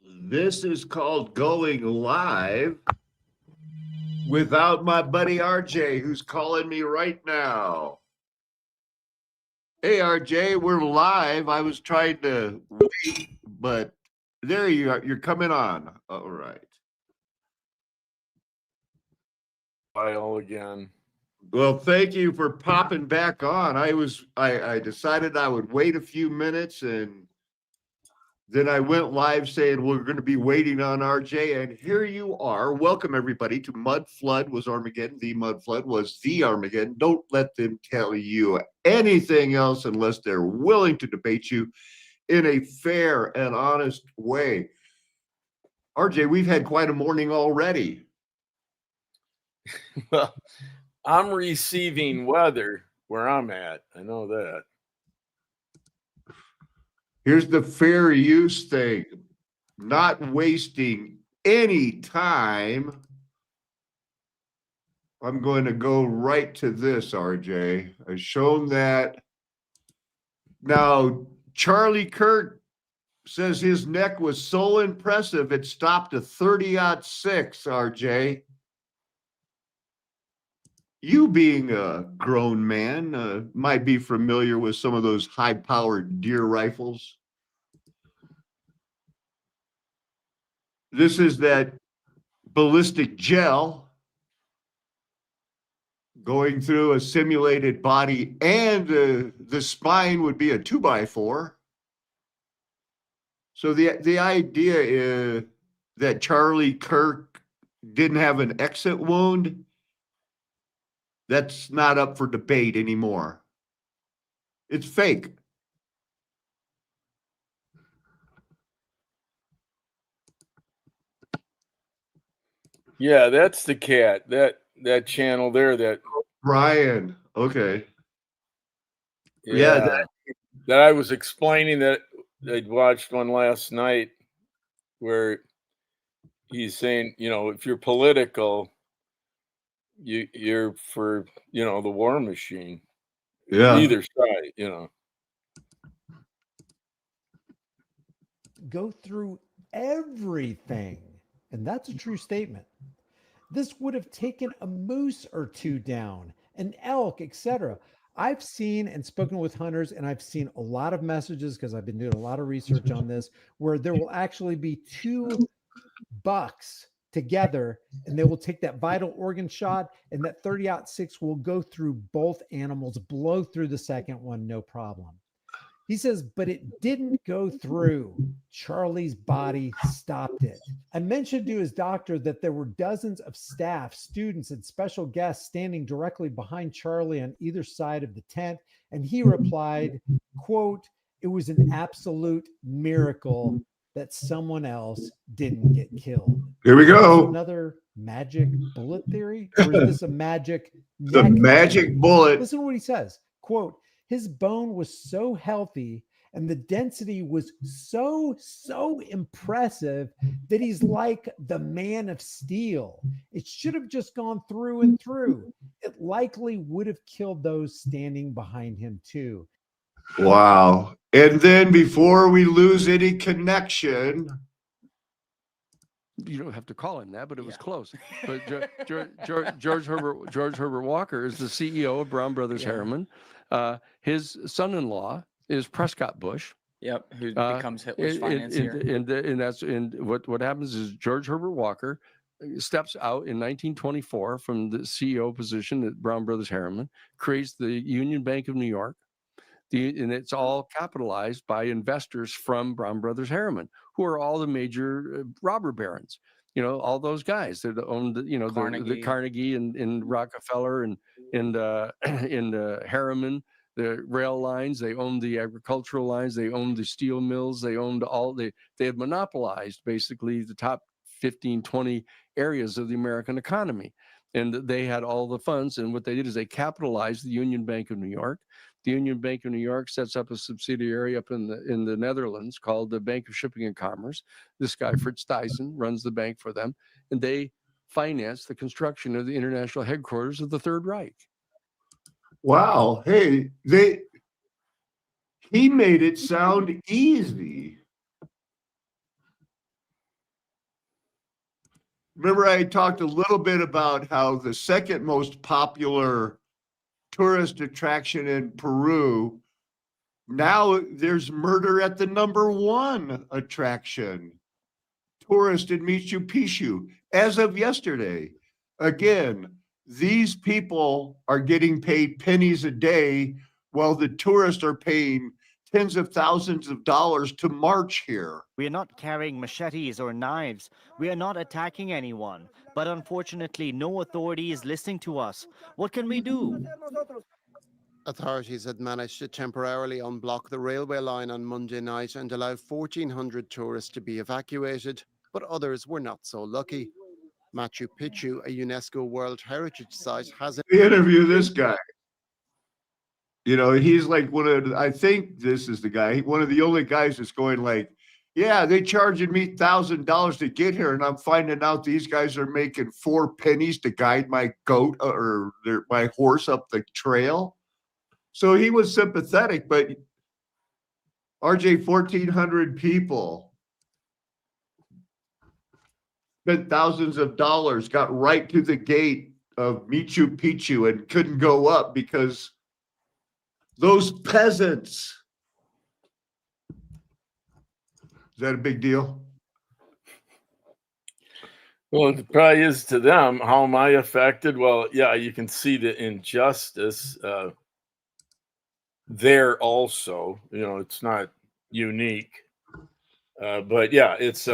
This is called going live without my buddy RJ, who's calling me right now. Hey, RJ, we're live. I was trying to wait, but there you are. You're coming on. All right. File again. Well, thank you for popping back on. I decided I would wait a few minutes and then I went live saying we're going to be waiting on RJ, and here you are. Welcome everybody to Mud Flood was Armageddon. The Mud Flood was the Armageddon. Don't let them tell you anything else unless they're willing to debate you in a fair and honest way. RJ, we've had quite a morning already. Well, I'm receiving weather where I'm at. I know that. Here's the fair use thing, not wasting any time. I'm going to go right to this, RJ. I've shown that. Now, Charlie Kirk says his neck was so impressive it stopped a 30-06, RJ. You being a grown man might be familiar with some of those high-powered deer rifles. This is that ballistic gel going through a simulated body, and the spine would be a 2x4. So the idea is that Charlie Kirk didn't have an exit wound. That's not up for debate anymore. It's fake. Yeah, that's the cat. That channel there. That Brian. Okay. yeah. That I was explaining that I'd watched one last night where he's saying, if you're political, you're for the war machine. Yeah. Either side. Go through everything. And that's a true statement. This would have taken a moose or two down, an elk, etc. I've seen and spoken with hunters, and I've seen a lot of messages because I've been doing a lot of research on this, where there will actually be two bucks together and they will take that vital organ shot, and that 30-06 will go through both animals, blow through the second one, no problem. He says, but it didn't go through. Charlie's body stopped it. I mentioned to his doctor that there were dozens of staff, students, and special guests standing directly behind Charlie on either side of the tent. And he replied, quote, it was an absolute miracle that someone else didn't get killed. Here we go. Another magic bullet theory? Or is this a magic The magic bullet. Listen to what he says. Quote, his bone was so healthy and the density was so impressive that he's like the man of steel. It should have just gone through and through. It likely would have killed those standing behind him too. Wow. And then before we lose any connection, you don't have to call him that, but it was close. But George Herbert Walker is the CEO of Brown Brothers Harriman. His son-in-law is Prescott Bush. Yep, who becomes Hitler's financier. And what happens is George Herbert Walker steps out in 1924 from the CEO position at Brown Brothers Harriman, creates the Union Bank of New York. And it's all capitalized by investors from Brown Brothers Harriman, who are all the major robber barons. All those guys that owned, the Carnegie and Rockefeller and Harriman, the rail lines. They owned the agricultural lines. They owned the steel mills. They owned they had monopolized basically the top 15, 20 areas of the American economy. And they had all the funds. And what they did is they capitalized the Union Bank of New York. The Union Bank of New York sets up a subsidiary up in the Netherlands called the Bank of Shipping and Commerce. This guy, Fritz Thyssen, runs the bank for them, and they finance the construction of the international headquarters of the Third Reich. Wow. Hey, he made it sound easy. remember I talked a little bit about how the second most popular tourist attraction in Peru, now there's murder at the number one attraction, tourist in Machu Picchu, as of yesterday. Again, these people are getting paid pennies a day while the tourists are paying tens of thousands of dollars to march here. We are not carrying machetes or knives. We are not attacking anyone. But unfortunately, no authority is listening to us. What can we do? Authorities had managed to temporarily unblock the railway line on Monday night and allow 1,400 tourists to be evacuated, but others were not so lucky. Machu Picchu, a UNESCO World Heritage Site, has Interview this guy. You know, he's like I think this is the guy, one of the only guys that's going like, yeah, they charging me $1,000 to get here, and I'm finding out these guys are making 4 pennies to guide my goat or my horse up the trail. So he was sympathetic, but RJ, 1,400 people spent thousands of dollars, got right to the gate of Machu Picchu and couldn't go up because those peasants. Is that a big deal? Well, it probably is to them. How am I affected? Well, yeah, you can see the injustice there also. You know, it's not unique. But yeah, it's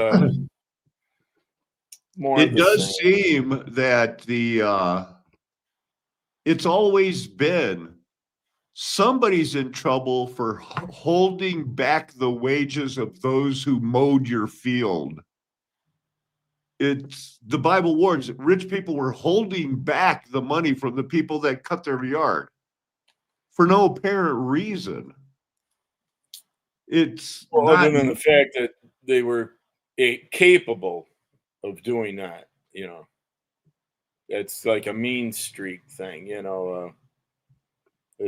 more. It does seem that it's always been somebody's in trouble for holding back the wages of those who mowed your field. It's the Bible warns that rich people were holding back the money from the people that cut their yard for no apparent reason. It's other than the fact that they were capable of doing that, you know. It's like a mean streak thing, you know.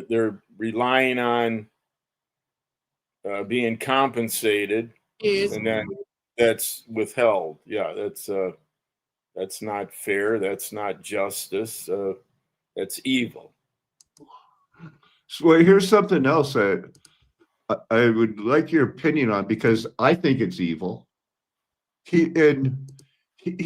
They're relying on being compensated, and then that's withheld. Yeah, that's not fair. That's not justice. That's evil. So here's something else that I would like your opinion on, because I think it's evil. He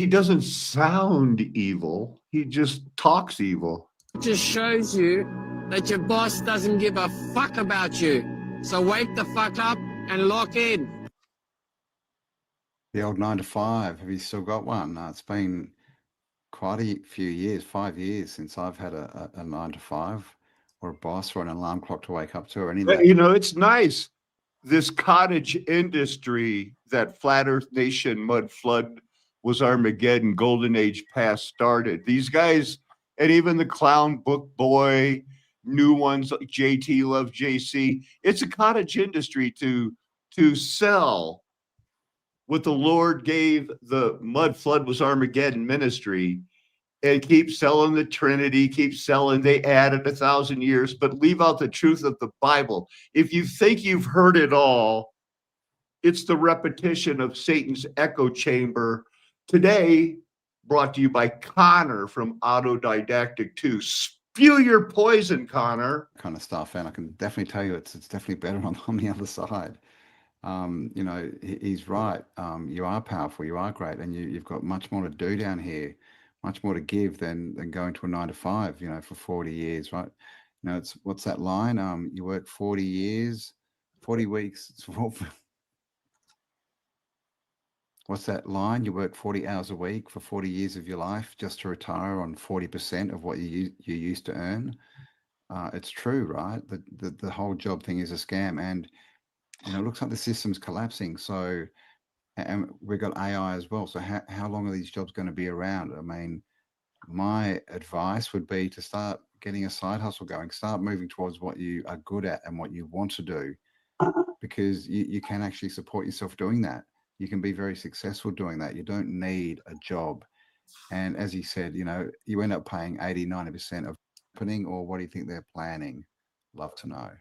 doesn't sound evil. He just talks evil. It just shows you that your boss doesn't give a fuck about you. So wake the fuck up and lock in. The old 9 to 5, have you still got one? No, it's been quite a few years, 5 years since I've had a 9 to 5 or a boss or an alarm clock to wake up to or anything. You know, it's nice. This cottage industry that Flat Earth Nation, Mud Flood was Armageddon, Golden Age Past started. These guys, and even the Clown Book Boy, new ones like JT Love JC, it's a cottage industry to sell what the Lord gave the Mud Flood was Armageddon ministry, and keep selling the Trinity, keep selling, they added 1,000 years, but leave out the truth of the Bible. If you think you've heard it all, it's the repetition of Satan's echo chamber. Today, brought to you by Connor from Autodidactic 2. Spew your poison, Connor. Kind of stuff, and I can definitely tell you it's definitely better on the other side. You know, he's right. You are powerful, you are great, and you've got much more to do down here, much more to give than going to a 9 to 5, you know, for 40 years, right? You know, it's, what's that line? You work 40 years, 40 weeks. What's that line? You work 40 hours a week for 40 years of your life just to retire on 40% of what you used to earn. It's true, right? The whole job thing is a scam, and you know, it looks like the system's collapsing. So, and we've got AI as well. So how long are these jobs going to be around? I mean, my advice would be to start getting a side hustle going, start moving towards what you are good at and what you want to do, because you can actually support yourself doing that. You can be very successful doing that. You don't need a job. And as he said, you know, you end up paying 80, 90% of opening, or what do you think they're planning? Love to know.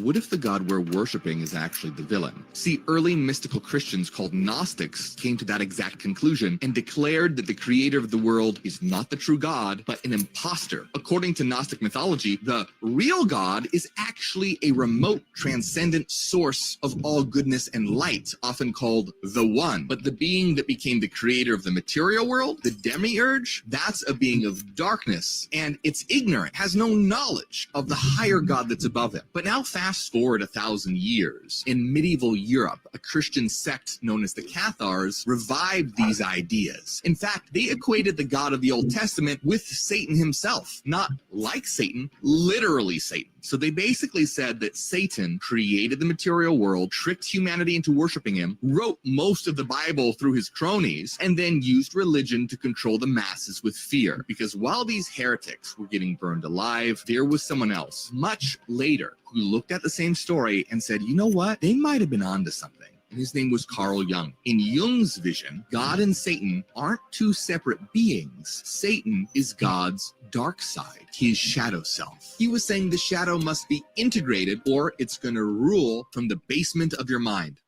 What if the god we're worshiping is actually the villain? See, early mystical Christians called Gnostics came to that exact conclusion and declared that the creator of the world is not the true god, but an imposter. According to Gnostic mythology, the real god is actually a remote, transcendent source of all goodness and light, often called the One. But the being that became the creator of the material world, the demiurge, that's a being of darkness, and it's ignorant, has no knowledge of the higher god that's above him. But now fast forward 1,000 years. In medieval Europe, a Christian sect known as the Cathars revived these ideas. In fact, they equated the God of the Old Testament with Satan himself. Not like Satan, literally Satan. So they basically said that Satan created the material world, tricked humanity into worshiping him, wrote most of the Bible through his cronies, and then used religion to control the masses with fear. Because while these heretics were getting burned alive, there was someone else, much later, who looked at the same story and said, you know what? They might have been onto something. And his name was Carl Jung. In Jung's vision, God and Satan aren't two separate beings. Satan is God's dark side, his shadow self. He was saying the shadow must be integrated or it's going to rule from the basement of your mind.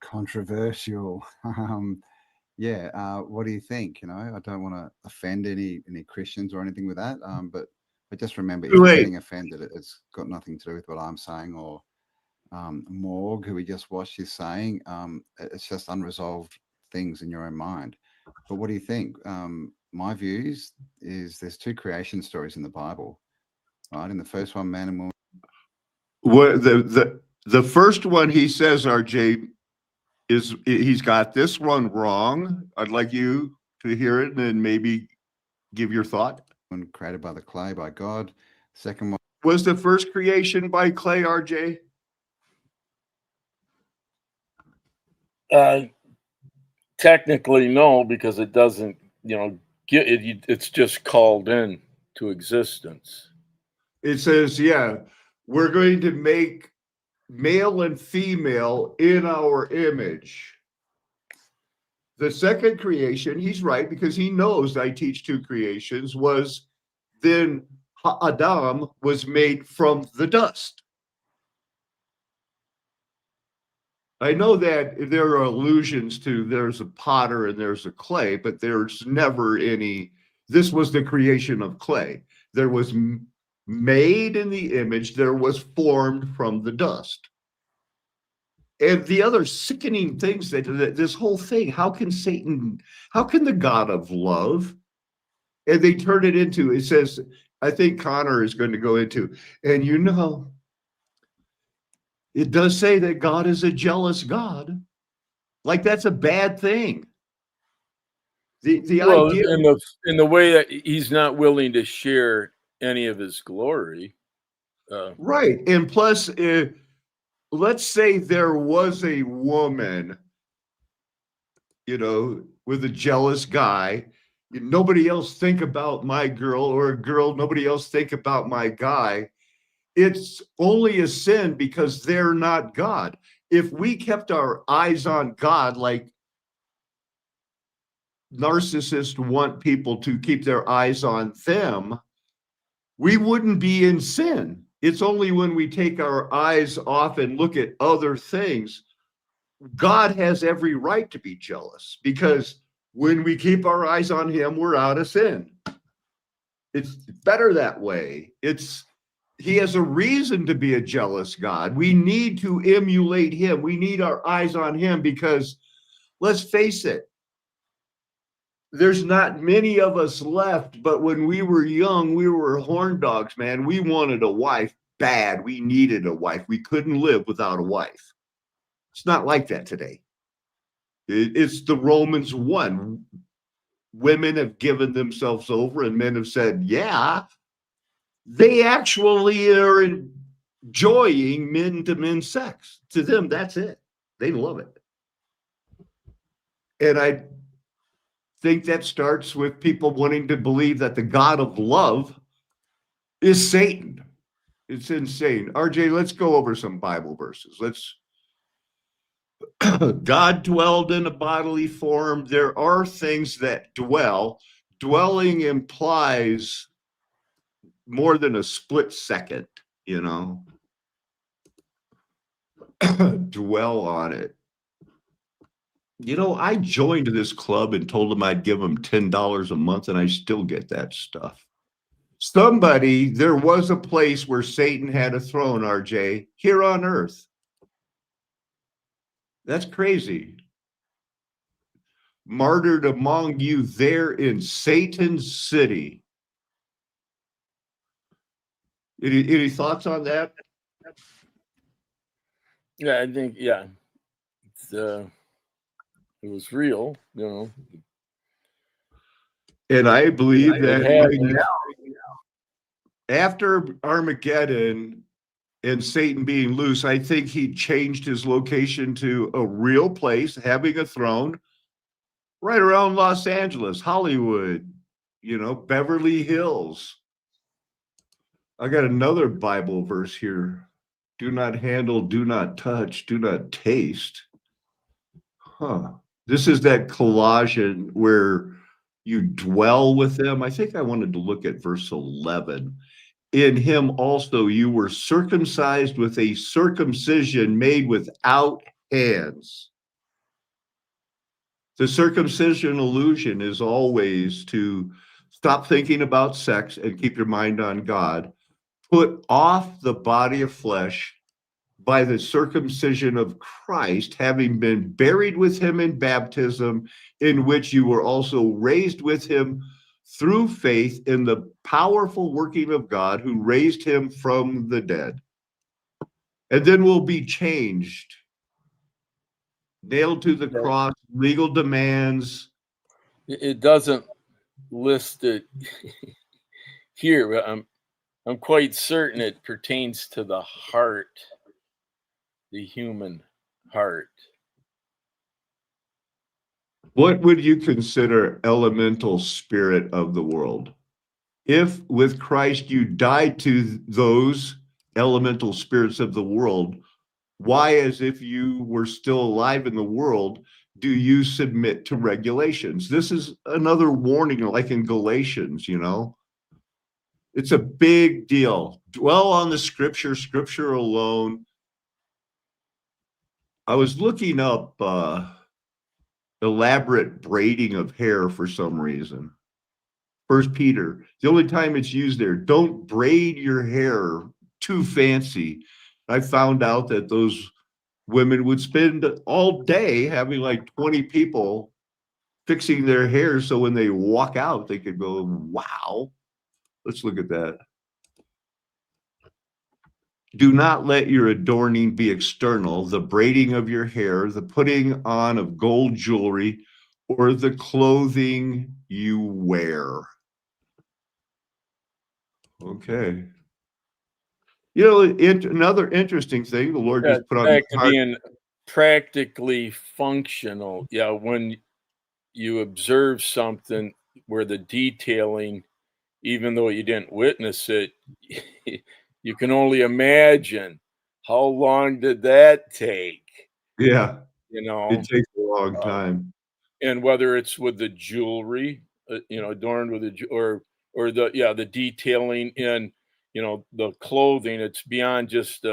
Controversial. What do you think? You know, I don't want to offend any Christians or anything with that, but just remember, if you're getting offended, it's got nothing to do with what I'm saying or Morg, who we just watched, is saying. It's just unresolved things in your own mind. But what do you think? My views is there's two creation stories in the Bible, right? In the first one, man and woman. What the first one he says, RJ, is he's got this one wrong. I'd like you to hear it and then maybe give your thought. Created by the clay, by God. Second one was the first creation by clay, RJ. Technically, no, because it doesn't, get it. It's just called in to existence. It says, we're going to make male and female in our image. The second creation, he's right, because he knows I teach two creations, was then Adam was made from the dust. I know that there are allusions to there's a potter and there's a clay, but there's never any, this was the creation of clay. There was made in the image, there was formed from the dust. And the other sickening things that this whole thing, how can the God of love, and they turn it into, it says, I think Connor is going to go into, and it does say that God is a jealous God. Like that's a bad thing. The idea in the way that he's not willing to share any of his glory. Right. And plus, let's say there was a woman, with a jealous guy. Nobody else think about my girl, or a girl, nobody else think about my guy. It's only a sin because they're not God. If we kept our eyes on God, like narcissists want people to keep their eyes on them, we wouldn't be in sin. It's only when we take our eyes off and look at other things, God has every right to be jealous, because when we keep our eyes on him, we're out of sin. It's better that way. He has a reason to be a jealous God. We need to emulate him. We need our eyes on him because, let's face it, there's not many of us left, but when we were young, we were horn dogs, man. We wanted a wife bad. We needed a wife. We couldn't live without a wife. It's not like that today. It's the Romans 1. Women have given themselves over and men have said, yeah, they actually are enjoying men-to-men sex. To them, that's it. They love it. And I think that starts with people wanting to believe that the God of love is Satan. It's insane. RJ, let's go over some Bible verses. God dwelled in a bodily form. There are things that dwell. Dwelling implies more than a split second, dwell on it. You know, I joined this club and told them I'd give them $10 a month, and I still get that stuff. There was a place where Satan had a throne, RJ, here on earth. That's crazy. Martyred among you there in Satan's city. Any thoughts on that? Yeah, I think, yeah. It was real, you know. And I believe that after Armageddon and Satan being loose, I think he changed his location to a real place, having a throne right around Los Angeles, Hollywood, you know, Beverly Hills. I got another Bible verse here. Do not handle, do not touch, do not taste. This is that Colossians where you dwell with them. I think I wanted to look at verse 11. In him also you were circumcised with a circumcision made without hands. The circumcision illusion is always to stop thinking about sex and keep your mind on God. Put off the body of flesh by the circumcision of Christ, having been buried with him in baptism, in which you were also raised with him through faith in the powerful working of God who raised him from the dead. And then we'll be changed, nailed to the cross, legal demands. It doesn't list it here, but I'm quite certain it pertains to the heart, the human heart. What would you consider elemental spirit of the world? If with Christ you died to those elemental spirits of the world, why, as if you were still alive in the world, do you submit to regulations? This is another warning, like in Galatians, you know. It's a big deal. Dwell on the scripture, scripture alone. I was looking up elaborate braiding of hair for some reason. 1 Peter, the only time it's used there, don't braid your hair too fancy. I found out that those women would spend all day having like 20 people fixing their hair so when they walk out, they could go, wow. Let's look at that. Do not let your adorning be external, the braiding of your hair, the putting on of gold jewelry, or the clothing you wear. Okay. You know, another interesting thing the Lord just put on back to being practically functional. Yeah, when you observe something where the detailing, even though you didn't witness it, you can only imagine how long did that take? Yeah. You know, it takes a long time. And whether it's with the jewelry, you know, adorned with or the detailing in, you know, the clothing, it's beyond just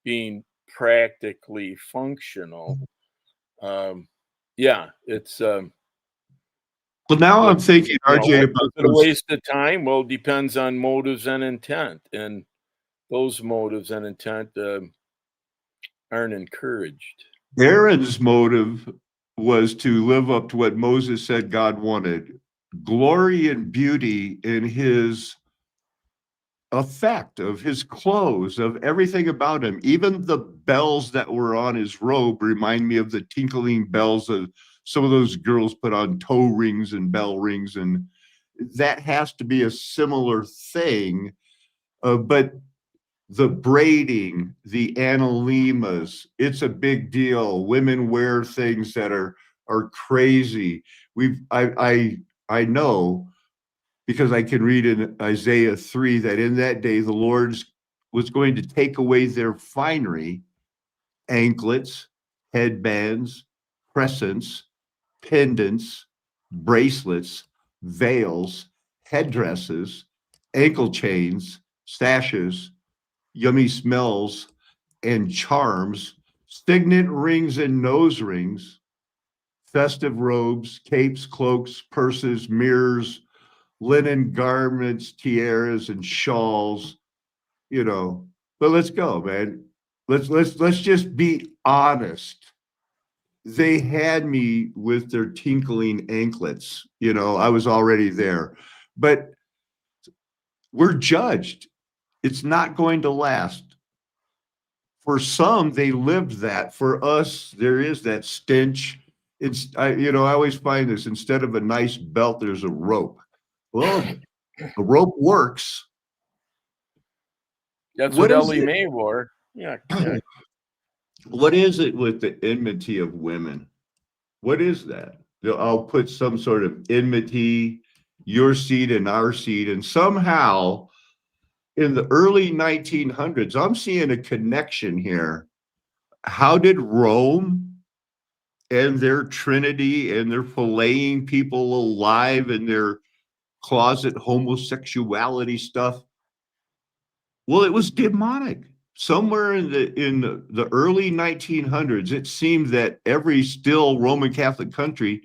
being practically functional. Yeah, it's well, now I'm thinking, RJ, about a waste of time. Well, it depends on motives and intent, and those motives and intent aren't encouraged. Aaron's motive was to live up to what Moses said God wanted, glory and beauty in his effect of his clothes, of everything about him. Even the bells that were on his robe remind me of the tinkling bells of some of those girls put on toe rings and bell rings, and that has to be a similar thing. But the braiding, the analemas, it's a big deal. Women wear things that are crazy. I know, because I can read in Isaiah 3 that in that day the Lord was going to take away their finery, anklets, headbands, crescents, pendants, bracelets, veils, headdresses, ankle chains, sashes, yummy smells, and charms, signet rings and nose rings, festive robes, capes, cloaks, purses, mirrors, linen garments, tiaras, and shawls, you know. But let's go, man. Let's just be honest. They had me with their tinkling anklets. You know, I was already there. But we're judged. It's not going to last. For some, they lived that. For us, there is that stench. I always find this, instead of a nice belt, there's a rope. Well, the rope works. That's what Ellie Mae wore. Yeah. What is it with the enmity of women? What is that? I'll put some sort of enmity, your seed and our seed, and somehow in the early 1900s, I'm seeing a connection here. How did Rome and their Trinity and their filleting people alive and their closet homosexuality stuff? Well, it was demonic. Somewhere in the early 1900s, it seemed that every still Roman Catholic country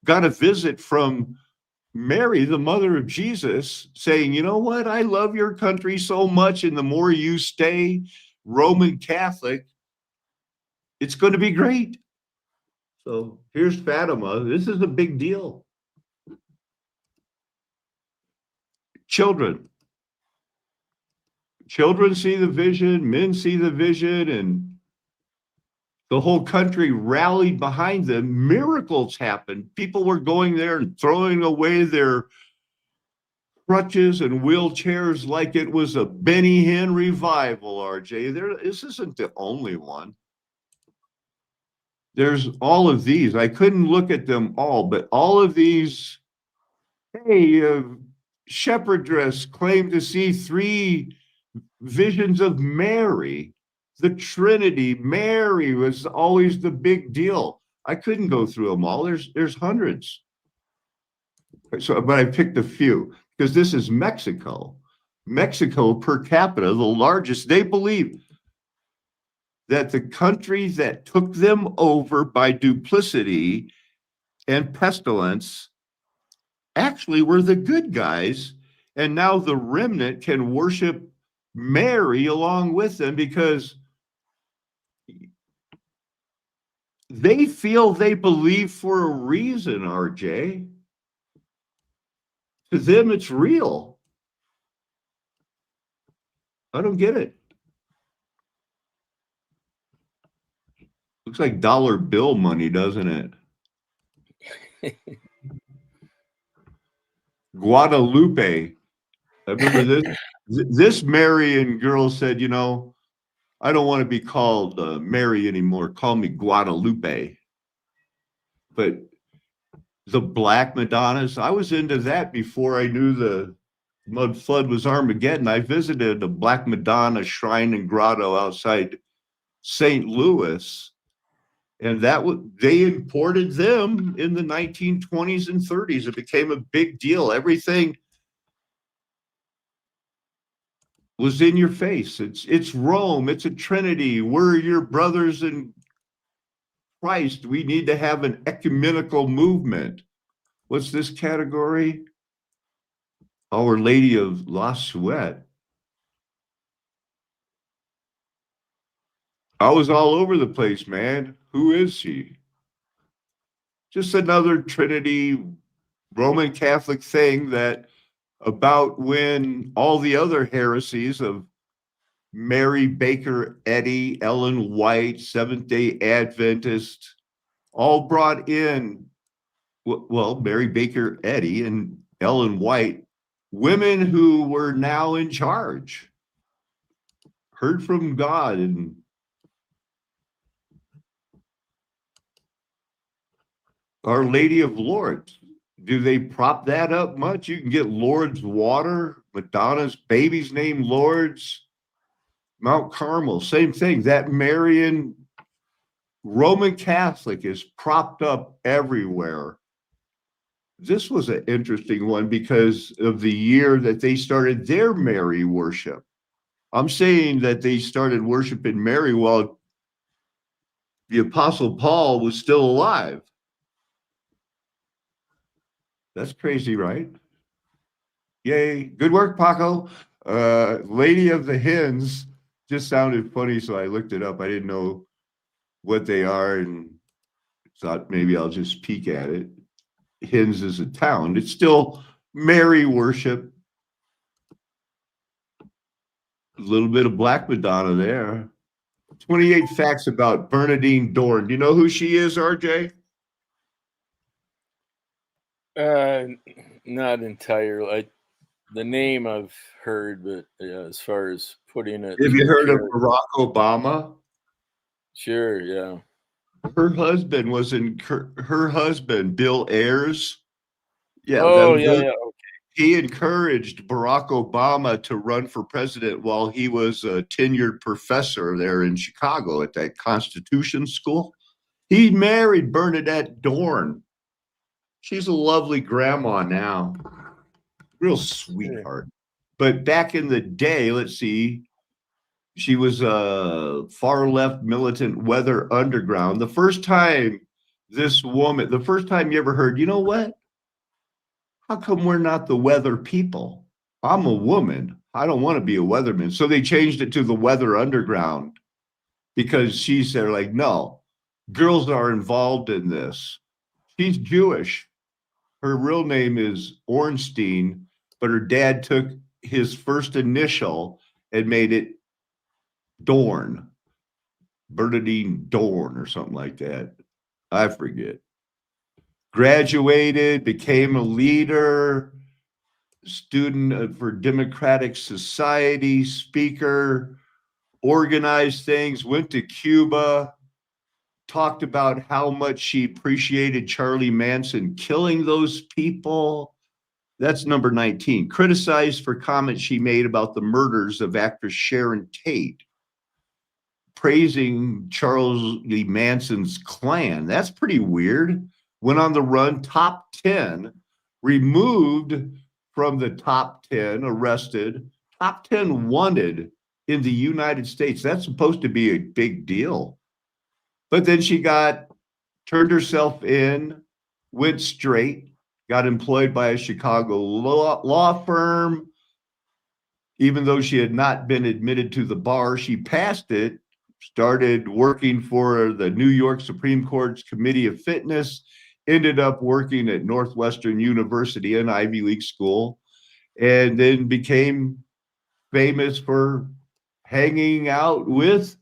got a visit from Mary, the mother of Jesus, saying, you know what? I love your country so much, and the more you stay Roman Catholic, it's going to be great. So here's Fatima. This is a big deal. Children see the vision, men see the vision, and the whole country rallied behind them. Miracles happened. People were going there and throwing away their crutches and wheelchairs like it was a Benny Hinn revival, RJ. This isn't the only one. There's all of these. I couldn't look at them all, but all of these, hey, shepherdess claimed to see 3 visions of Mary. The Trinity, Mary was always the big deal. I couldn't go through them all. There's hundreds. So, but I picked a few because this is Mexico. Mexico per capita, the largest. They believe that the country that took them over by duplicity and pestilence actually were the good guys, and now the remnant can worship Mary along with them because they feel they believe for a reason, RJ. To them, it's real. I don't get it. Looks like dollar bill money, doesn't it? Guadalupe. I remember this Marian girl said, you know, I don't want to be called Mary anymore. Call me Guadalupe. But the Black Madonnas, I was into that before I knew the mud flood was Armageddon. I visited a Black Madonna shrine and grotto outside St. Louis. And they imported them in the 1920s and 30s. It became a big deal. Everything was in your face. It's Rome. It's a Trinity. We're your brothers in Christ. We need to have an ecumenical movement. What's this category? Our Lady of La Suette. I was all over the place, man. Who is she? Just another Trinity Roman Catholic thing that about when all the other heresies of Mary Baker Eddy, Ellen White, Seventh-day Adventist, all brought in, well, Mary Baker Eddy and Ellen White, women who were now in charge, heard from God. And Our Lady of Lourdes, do they prop that up much? You can get Lourdes water, Madonna's baby's name Lourdes, Mount Carmel, same thing. That Marian Roman Catholic is propped up everywhere. This was an interesting one because of the year that they started their Mary worship. I'm saying that they started worshiping Mary while the Apostle Paul was still alive. That's crazy, right? Yay. Good work, Paco. Lady of the Hens just sounded funny, so I looked it up. I didn't know what they are and thought maybe I'll just peek at it. Hens is a town. It's still Mary worship. A little bit of Black Madonna there. 28 facts about Bernadine Dorn. Do you know who she is, RJ? Not entirely. The name I've heard, but as far as putting it. Have you heard of Barack Obama? Sure, yeah. Her husband was her husband, Bill Ayers. Yeah. Oh, yeah, yeah. Okay. He encouraged Barack Obama to run for president while he was a tenured professor there in Chicago at that Constitution school. He married Bernadette Dorn. She's a lovely grandma now. Real sweetheart. But back in the day, let's see, she was a far left militant Weather Underground. The first time you ever heard, you know what? How come we're not the weather people? I'm a woman. I don't want to be a weatherman. So they changed it to the Weather Underground because she said, like, no, girls are involved in this. She's Jewish. Her real name is Ornstein, but her dad took his first initial and made it Dorn, Bernadine Dorn or something like that. I forget. Graduated, became a leader, student for Democratic Society, speaker, organized things, went to Cuba, talked about how much she appreciated Charlie Manson killing those people. That's number 19. Criticized for comments she made about the murders of actress Sharon Tate. Praising Charlie Manson's Klan. That's pretty weird. Went on the run, top 10, removed from the top 10, arrested, top 10 wanted in the United States. That's supposed to be a big deal. But then she turned herself in, went straight, got employed by a Chicago law firm. Even though she had not been admitted to the bar, she passed it, started working for the New York Supreme Court's Committee of Fitness, ended up working at Northwestern University, an Ivy League school, and then became famous for hanging out with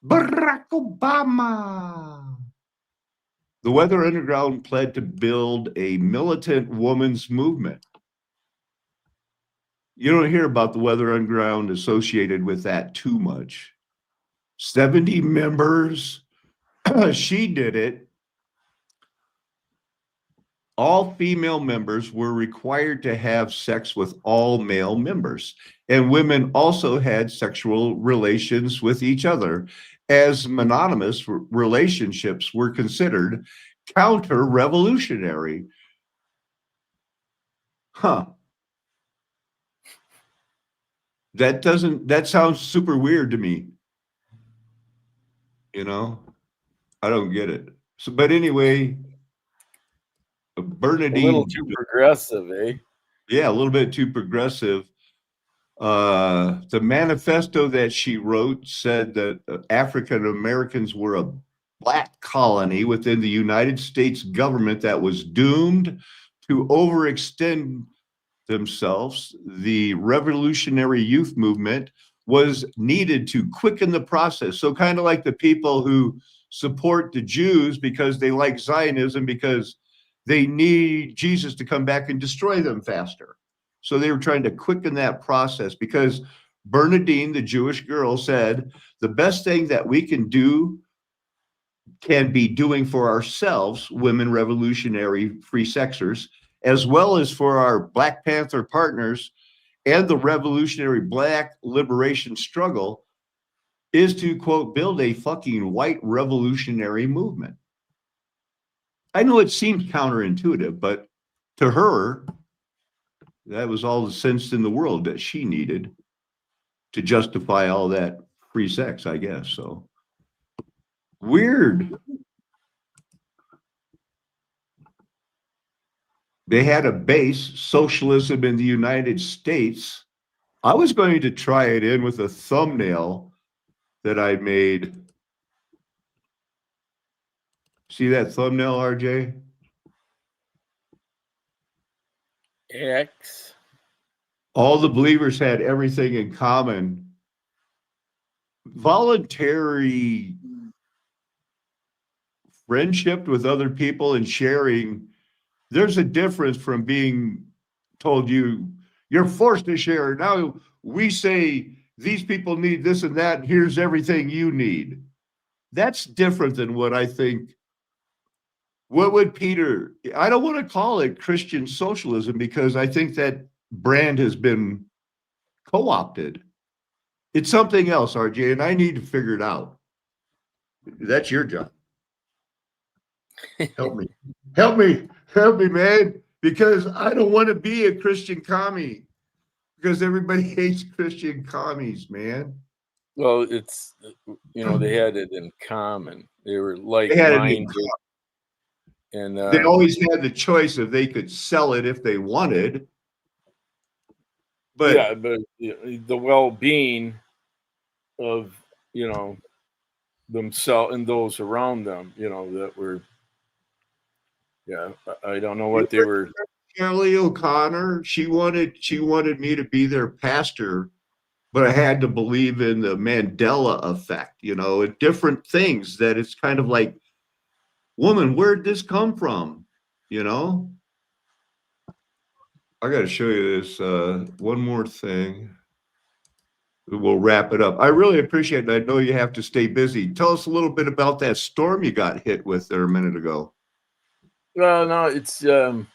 Barack Obama. The Weather Underground pled to build a militant women's movement. You don't hear about the Weather Underground associated with that too much. 70 members. She did it. All female members were required to have sex with all male members, and women also had sexual relations with each other, as monogamous relationships were considered counter-revolutionary. Huh. That sounds super weird to me. You know, I don't get it. So, but anyway, Bernadine. A little too progressive, eh? Yeah, a little bit too progressive. The manifesto that she wrote said that African Americans were a black colony within the United States government that was doomed to overextend themselves. The Revolutionary Youth Movement was needed to quicken the process. So kind of like the people who support the Jews because they like Zionism because they need Jesus to come back and destroy them faster. So they were trying to quicken that process because Bernadine, the Jewish girl, said the best thing that we can be doing for ourselves, women revolutionary free sexers, as well as for our Black Panther partners and the revolutionary Black liberation struggle, is to, quote, build a fucking white revolutionary movement. I know it seems counterintuitive, but to her, that was all the sense in the world that she needed to justify all that free sex, I guess. So Weird. They had a base, socialism in the United States. I was going to try it in with a thumbnail that I made. See that thumbnail, RJ? X. All the believers had everything in common. Voluntary friendship with other people and sharing, there's a difference from being told you're forced to share. Now we say these people need this and that, and here's everything you need. That's different than what I think. What would Peter, I don't want to call it Christian socialism because I think that brand has been co-opted. It's something else, RJ, and I need to figure it out. That's your job. Help me. Help me, man, because I don't want to be a Christian commie because everybody hates Christian commies, man. Well, it's, they had it in common. They were like-minded. And they always had the choice if they could sell it if they wanted. But yeah, but the well-being of, themselves and those around them, that were, I don't know what they were. Kelly O'Connor, she wanted me to be their pastor, but I had to believe in the Mandela effect, different things that it's kind of like, woman, where'd this come from? I got to show you this one more thing. We'll wrap it up. I really appreciate it. I know you have to stay busy. Tell us a little bit about that storm you got hit with there a minute ago. Well, no, it's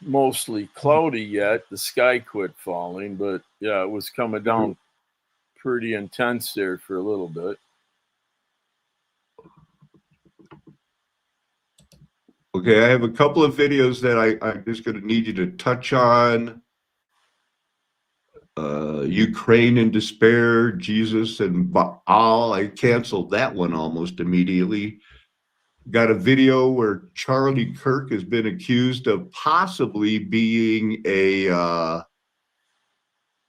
mostly cloudy yet. The sky quit falling, but yeah, it was coming down pretty intense there for a little bit. Okay, I have a couple of videos that I'm just going to need you to touch on. Ukraine in despair, Jesus and Baal. I canceled that one almost immediately. Got a video where Charlie Kirk has been accused of possibly being a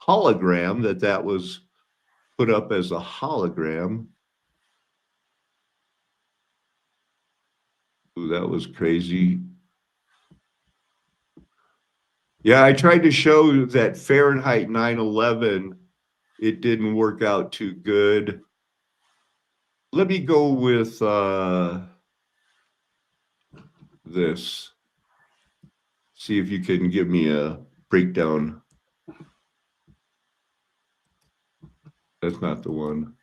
hologram, that was put up as a hologram. Ooh, that was crazy. Yeah, I tried to show that Fahrenheit 9/11, it didn't work out too good. Let me go with this. See if you can give me a breakdown. That's not the one.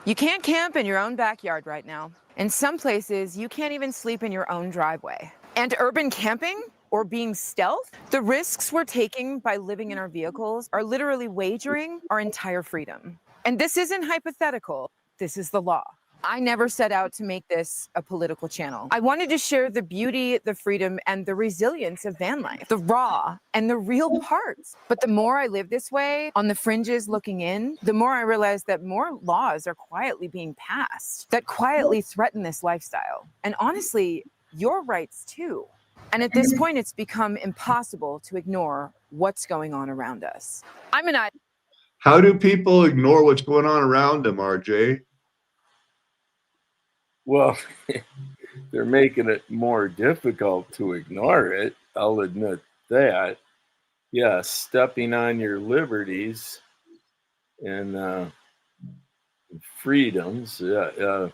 You can't camp in your own backyard right now. In some places, you can't even sleep in your own driveway. And urban camping, or being stealth, the risks we're taking by living in our vehicles are literally wagering our entire freedom. And this isn't hypothetical, this is the law. I never set out to make this a political channel. I wanted to share the beauty, the freedom, and the resilience of van life, the raw and the real parts. But the more I live this way, on the fringes looking in, the more I realize that more laws are quietly being passed that quietly threaten this lifestyle. And honestly, your rights too. And at this point, it's become impossible to ignore what's going on around us. How do people ignore what's going on around them, RJ? Well, they're making it more difficult to ignore it. I'll admit that. Yeah, stepping on your liberties and freedoms that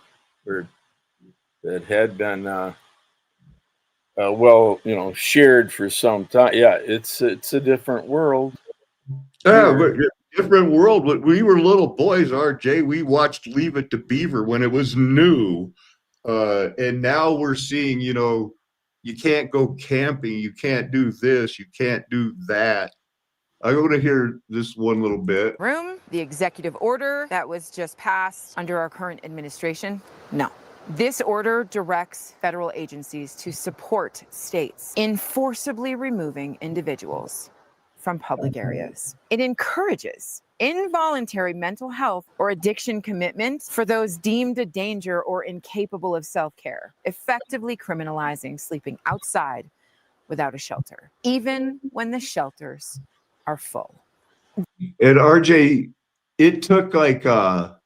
had been shared for some time. Yeah, it's a different world. Yeah, but different world. When we were little boys, RJ, we watched Leave It to Beaver when it was new. And now we're seeing, you can't go camping, you can't do this, you can't do that. I want to hear this one little bit. The executive order that was just passed under our current administration, no. This order directs federal agencies to support states in forcibly removing individuals from public areas. It encourages involuntary mental health or addiction commitment for those deemed a danger or incapable of self-care, effectively criminalizing sleeping outside without a shelter, even when the shelters are full. And RJ, it took like a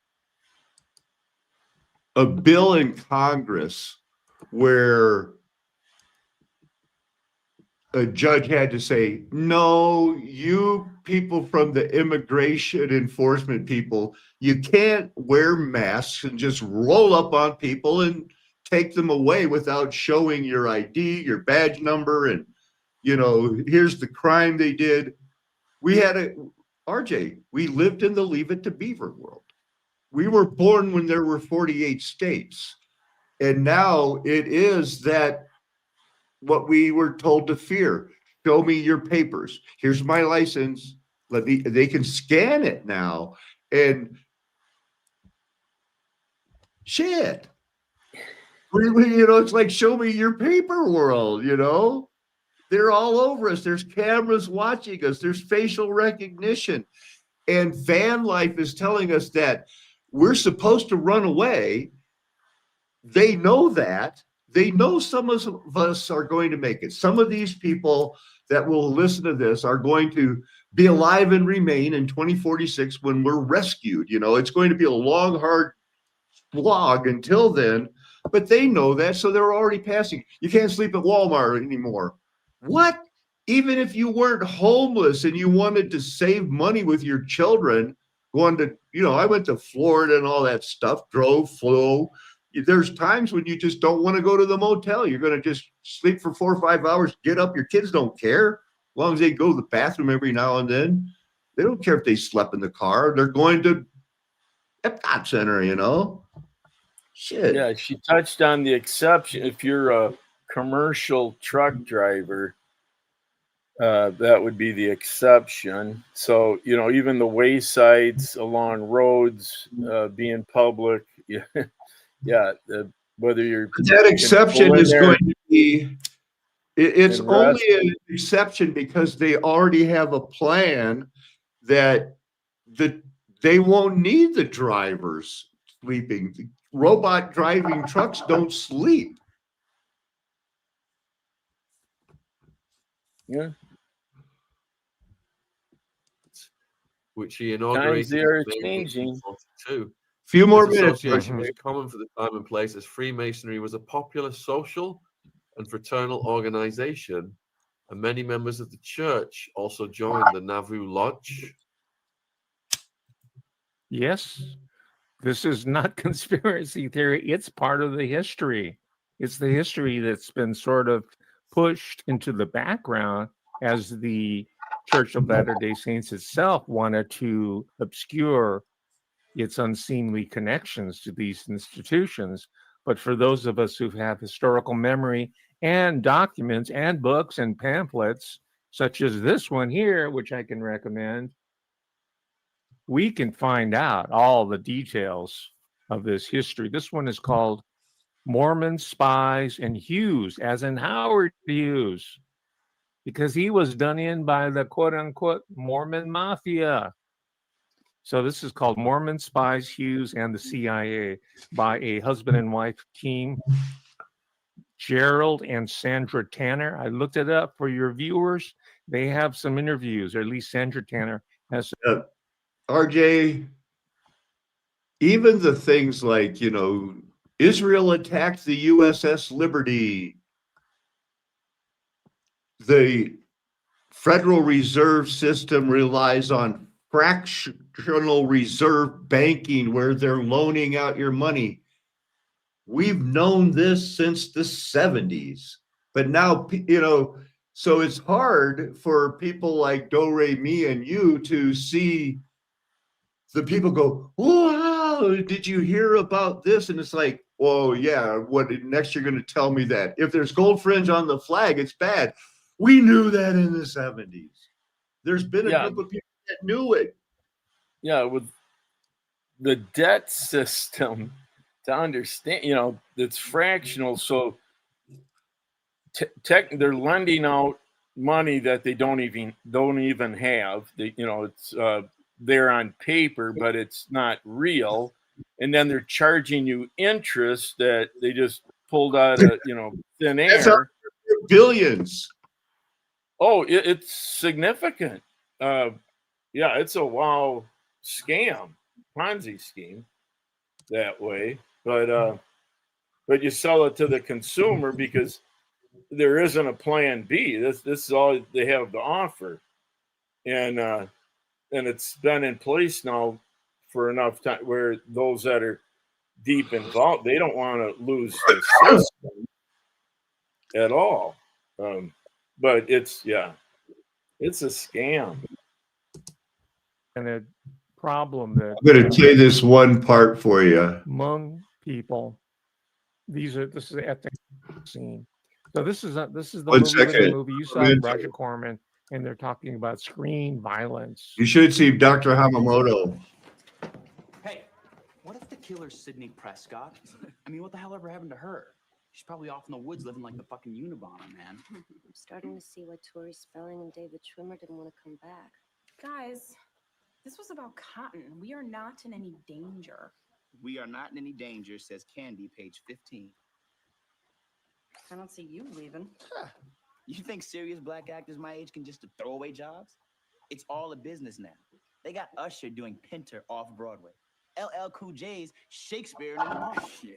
bill in Congress where a judge had to say, no, you people from the immigration enforcement people, you can't wear masks and just roll up on people and take them away without showing your ID, your badge number, and, you know, here's the crime they did. We had RJ, we lived in the Leave It to Beaver world. We were born when there were 48 states. And now it is that what we were told to fear. Show me your papers. Here's my license. They can scan it now. And shit. You know, it's like, show me your paper world, you know? They're all over us. There's cameras watching us. There's facial recognition. And van life is telling us that we're supposed to run away. They know that. They know some of us are going to make it. Some of these people that will listen to this are going to be alive and remain in 2046 when we're rescued. You know, it's going to be a long, hard slog until then, but they know that, so they're already passing. You can't sleep at Walmart anymore. What? Even if you weren't homeless and you wanted to save money with your children, going to, you know, I went to Florida and all that stuff, drove, flew. There's times when you just don't want to go to the motel. You're going to just sleep for 4 or 5 hours, get up. Your kids don't care. As long as they go to the bathroom every now and then. They don't care if they slept in the car. They're going to Epcot Center, you know? Shit. Yeah, she touched on the exception. If you're a commercial truck driver, that would be the exception. So, you know, even the waysides along roads being public, yeah, whether you're that exception is going to be, it's only an exception because they already have a plan that they won't need the drivers sleeping. Robot driving trucks don't sleep. Yeah. Which he inaugurated. Times they are changing. Few more This minutes. association was common for the time and place, as Freemasonry was a popular social and fraternal organization, and many members of the church also joined the Nauvoo Lodge. Yes, this is not conspiracy theory. It's part of the history. It's the history that's been sort of pushed into the background as the Church of Latter-day Saints itself wanted to obscure its unseemly connections to these institutions. But for those of us who have historical memory and documents and books and pamphlets, such as this one here, which I can recommend, we can find out all the details of this history. This one is called Mormon Spies and Hughes, as in Howard Hughes, because he was done in by the quote-unquote Mormon Mafia. So this is called Mormon Spies, Hughes, and the CIA by a husband and wife team, Gerald and Sandra Tanner. I looked it up for your viewers. They have some interviews, or at least Sandra Tanner has. RJ, even the things like, you know, Israel attacked the USS Liberty. The Federal Reserve System relies on fractional reserve banking where they're loaning out your money. We've known this since the 70s, but now, you know, so it's hard for people like Do Re Mi and you to see the people go, wow, did you hear about this? And it's like, oh yeah, what next you're going to tell me that if there's gold fringe on the flag, it's bad. We knew that in the 70s. There's been a group of people that knew it. Yeah, with the debt system, to understand, you know, it's fractional. So they're lending out money that they don't even have. It's there on paper, but it's not real. And then they're charging you interest that they just pulled out of thin air. Billions. Oh, it's significant. Yeah, it's a wow scam, Ponzi scheme that way. But you sell it to the consumer because there isn't a plan B. This is all they have to offer, and it's been in place now for enough time where those that are deep involved, they don't want to lose the system at all. But it's a scam. And a problem that I'm going to play this one part for you. Hmong people, this is at the scene. So this is the movie you saw, Roger Corman, and they're talking about screen violence. You should see Dr. Hamamoto. Hey, what if the killer's Sidney Prescott? I mean, what the hell ever happened to her? She's probably off in the woods living like the fucking Unabomber, man. I'm starting to see why Tori Spelling and David Schwimmer didn't want to come back. Guys, this was about Cotton. We are not in any danger. We are not in any danger, says Candy, page 15. I don't see you leaving. Huh. You think serious black actors my age can just throw away jobs? It's all a business now. They got Usher doing Pinter off Broadway. LL Cool J's Shakespeare in the Park. Yeah.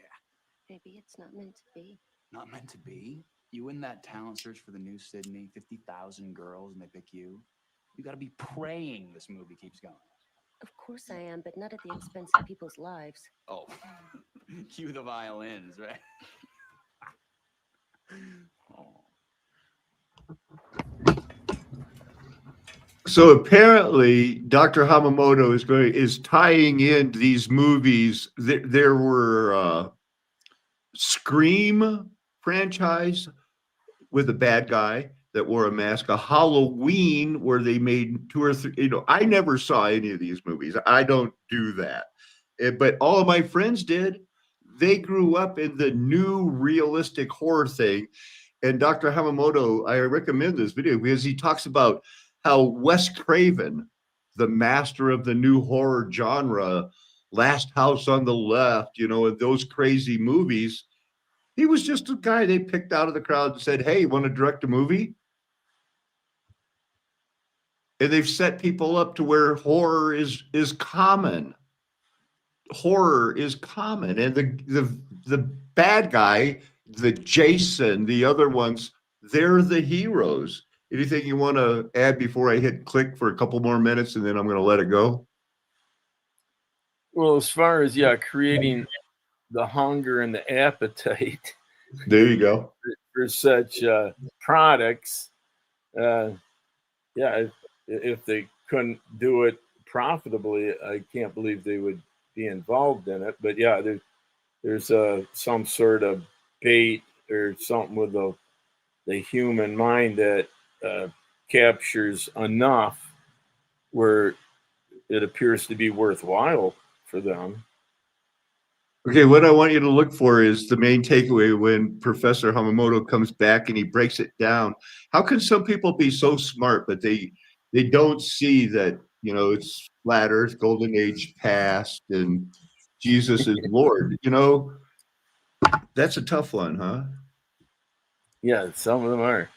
Maybe it's not meant to be. Not meant to be? You win that talent search for the new Sydney, 50,000 girls, and they pick you. You gotta be praying this movie keeps going. Of course I am, but not at the expense of people's lives. Oh, cue the violins, right? So apparently, Dr. Hamamoto is tying in these movies. There were Scream franchise with a bad guy that wore a mask, a Halloween where they made 2 or 3. I never saw any of these movies. I don't do that, but all of my friends did. They grew up in the new realistic horror thing. And Dr. Hamamoto, I recommend this video because he talks about how Wes Craven, the master of the new horror genre, Last House on the Left, and those crazy movies, he was just a guy they picked out of the crowd and said, hey, you want to direct a movie? And they've set people up to where horror is common. Horror is common. And the bad guy, the Jason, the other ones, they're the heroes. Anything you want to add before I hit click for a couple more minutes and then I'm going to let it go? Well, as far as creating the hunger and the appetite. There you go. For such products, if they couldn't do it profitably, I can't believe they would be involved in it. But there's some sort of bait or something with the human mind that captures enough where it appears to be worthwhile for them. Okay, what I want you to look for is the main takeaway when Professor Hamamoto comes back and he breaks it down. How can some people be so smart, but they don't see that, it's flat earth, golden age past, and Jesus is Lord? That's a tough one, huh? Yeah, some of them are.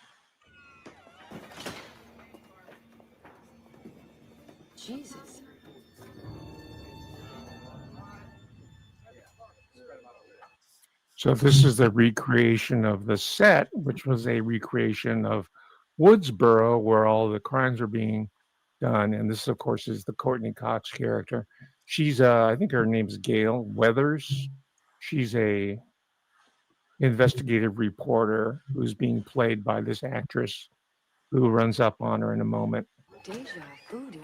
Jesus. So this is the recreation of the set, which was a recreation of Woodsboro, where all the crimes are being done. And this, of course, is the Courtney Cox character. She's, I think her name's Gail Weathers. She's a investigative reporter who's being played by this actress who runs up on her in a moment. Deja voodoo.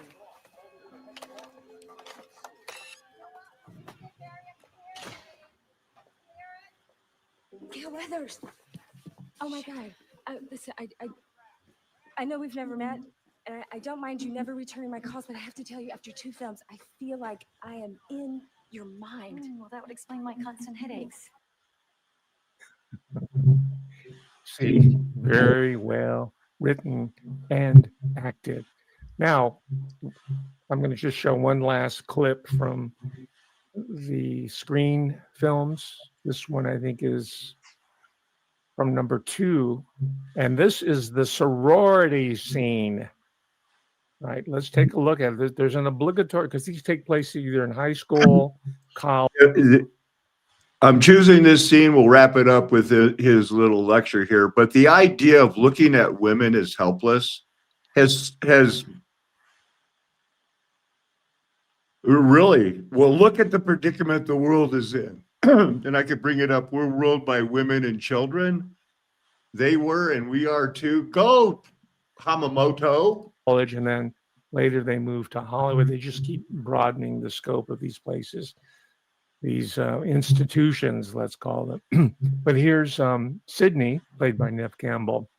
Gail Weathers. Oh my God. Listen, I know we've never met, and I don't mind you never returning my calls, but I have to tell you, after 2 films, I feel like I am in your mind. Well, that would explain my constant headaches. See, very well written, and acted. Now, I'm going to just show one last clip from the screen films. This one, I think, is from number 2. And this is the sorority scene. Right, let's take a look at it. There's an obligatory, because these take place either in high school, college. I'm choosing this scene. We'll wrap it up with his little lecture here. But the idea of looking at women as helpless has really, well, look at the predicament the world is in. And I could bring it up. We're ruled by women and children. They were, and we are too. Go, Hamamoto. College, and then later they moved to Hollywood. They just keep broadening the scope of these places, these institutions, let's call them. But here's Sydney, played by Neve Campbell,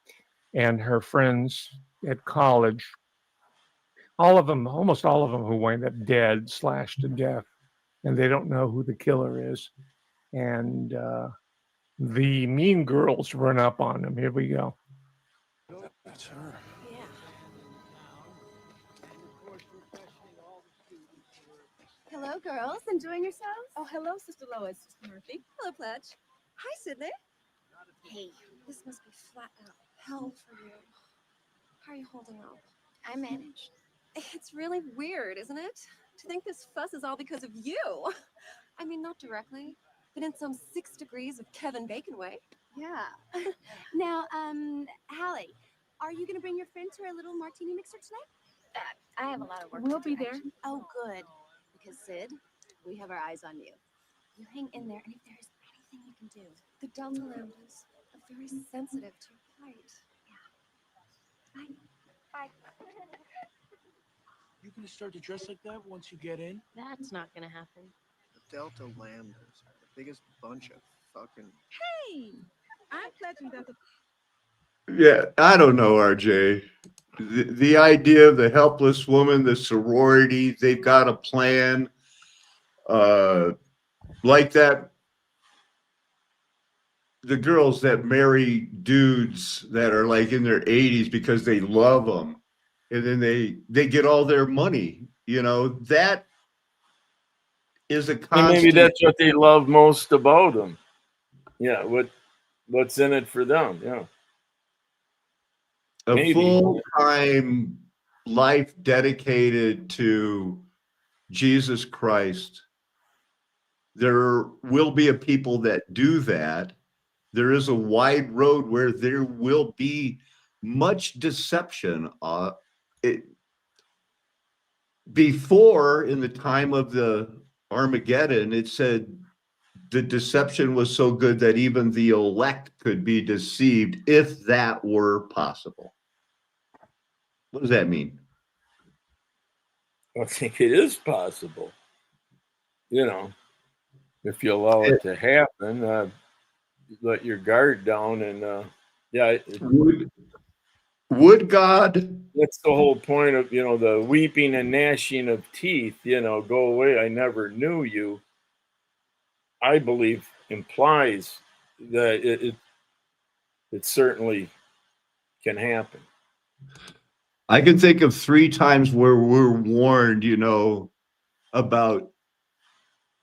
and her friends at college. All of them, almost all of them, who wind up dead, slashed to death, and they don't know who the killer is. And the mean girls run up on them. Here we go. That's her. Hello, girls. Enjoying yourselves? Oh, hello, Sister Lois. Sister Murphy. Hello, Pledge. Hi, Sydney. Hey, this must be flat out hell for you. How are you holding up? I managed. It's really weird, isn't it? To think this fuss is all because of you. I mean, not directly, but in some 6 degrees of Kevin Bacon way. Yeah. Now, Hallie, are you going to bring your friend to our little martini mixer tonight? I have a lot of work. We'll to do, be there. actually. Oh, good. Because, Sid, we have our eyes on you. You hang in there, and if there is anything you can do, The dumb Mirandas are very sensitive to your plight. bye. Bye. You gonna start to dress like that once you get in? That's not gonna happen. The Delta Lambdas are the biggest bunch of fucking. Hey, I'm pledging that the Yeah, I don't know, RJ. The idea of the helpless woman, the sorority, they've got a plan. Like that, the girls that marry dudes that are like in their 80s because they love them, and then they get all their money. You know, that is a And constant. maybe that's what they love most about them. Yeah, what's in it for them? Yeah. A Maybe. full-time life dedicated to Jesus Christ. There will be a people that do that. There is a wide road where there will be much deception. Before, in the time of the Armageddon, it said the deception was so good that even the elect could be deceived if that were possible. What does that mean? I think it is possible. You know, if you allow it to happen, let your guard down, and yeah. Would God? That's the whole point of, you know, the weeping and gnashing of teeth. You know, go away, I never knew you. I believe implies that it certainly can happen. I can think of 3 times where we're warned, you know, about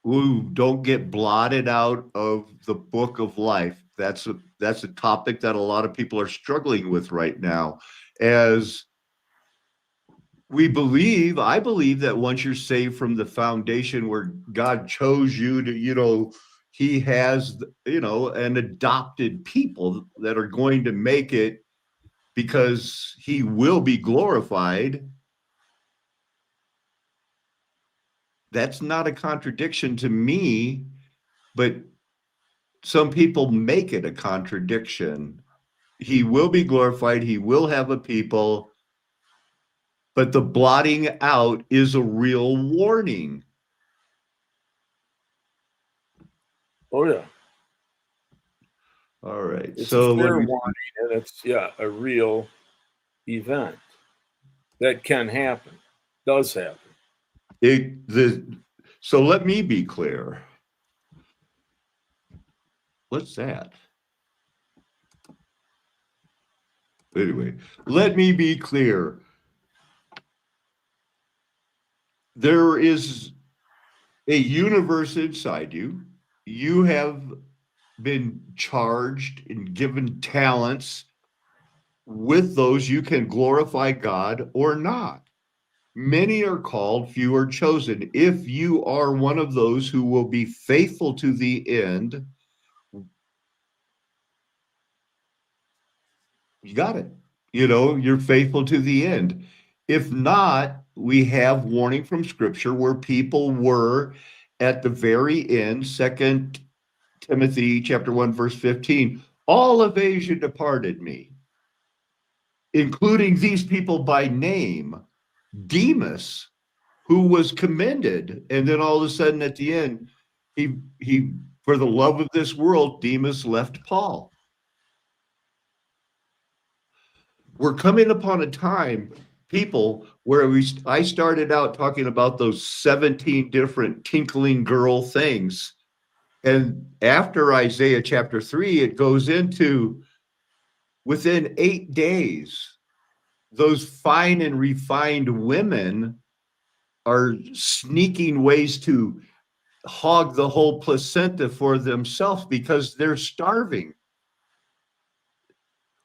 who don't get blotted out of the book of life. That's a topic that a lot of people are struggling with right now. As I believe that once you're saved from the foundation where God chose you to, you know, he has, you know, an adopted people that are going to make it because he will be glorified. That's not a contradiction to me, but some people make it a contradiction. He will be glorified. He will have a people, but the blotting out is a real warning. Oh yeah. All right. It's So a fair warning, and it's a real event that can happen, does happen. So let me be clear. What's that? Anyway, let me be clear. There is a universe inside you. You have been charged and given talents. With those, you can glorify God or not. Many are called, few are chosen. If you are one of those who will be faithful to the end, you got it. You know, you're faithful to the end. If not, we have warning from Scripture where people were at the very end, 2 Timothy chapter 1, verse 15, all of Asia departed me, including these people by name, Demas, who was commended. And then all of a sudden at the end, he for the love of this world, Demas left Paul. We're coming upon a time, people, where I started out talking about those 17 different tinkling girl things. And after Isaiah chapter 3, it goes into within 8 days, those fine and refined women are sneaking ways to hog the whole placenta for themselves because they're starving.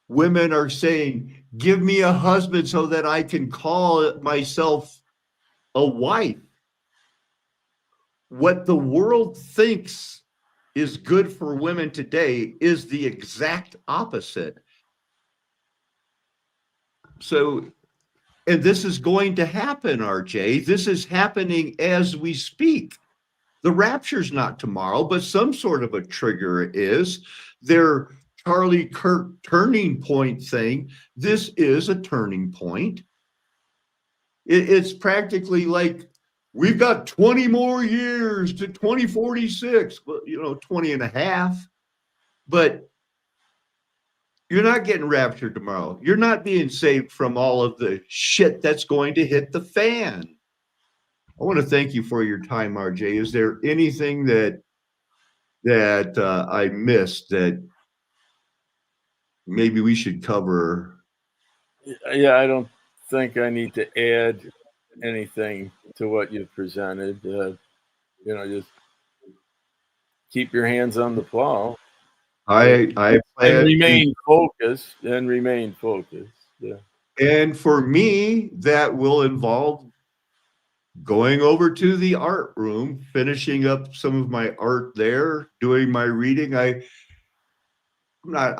Women are saying, give me a husband so that I can call myself a wife. What the world thinks is good for women today is the exact opposite. So, and this is going to happen, RJ. This is happening as we speak. The rapture's not tomorrow, but some sort of a trigger is. Their Charlie Kirk turning point thing, this is a turning point. It's practically like, we've got 20 more years to 2046, well, 20 and a half. But you're not getting raptured tomorrow. You're not being saved from all of the shit that's going to hit the fan. I want to thank you for your time, RJ. Is there anything that I missed that maybe we should cover? Yeah, I don't think I need to add anything to what you've presented. Just keep your hands on the plow. I and remain focused. Yeah. And for me, that will involve going over to the art room, finishing up some of my art there, doing my reading. I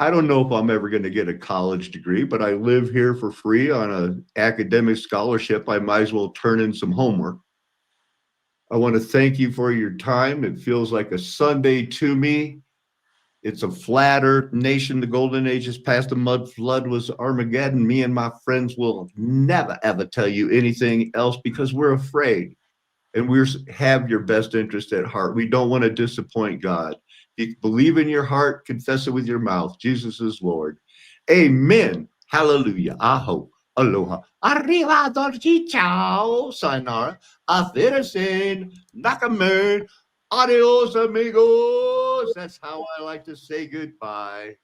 don't know if I'm ever going to get a college degree, but I live here for free on an academic scholarship. I might as well turn in some homework. I want to thank you for your time. It feels like a Sunday to me. It's a flat earth nation. The golden age is past. The mud flood was Armageddon. Me and my friends will never, ever tell you anything else because we're afraid. And we have your best interest at heart. We don't want to disappoint God. If you believe in your heart, confess it with your mouth. Jesus is Lord. Amen. Hallelujah. Aho. Aloha. Arrivederci. Ciao. Sayonara. Auf Wiedersehen. Nakamen. Adios, amigos. That's how I like to say goodbye.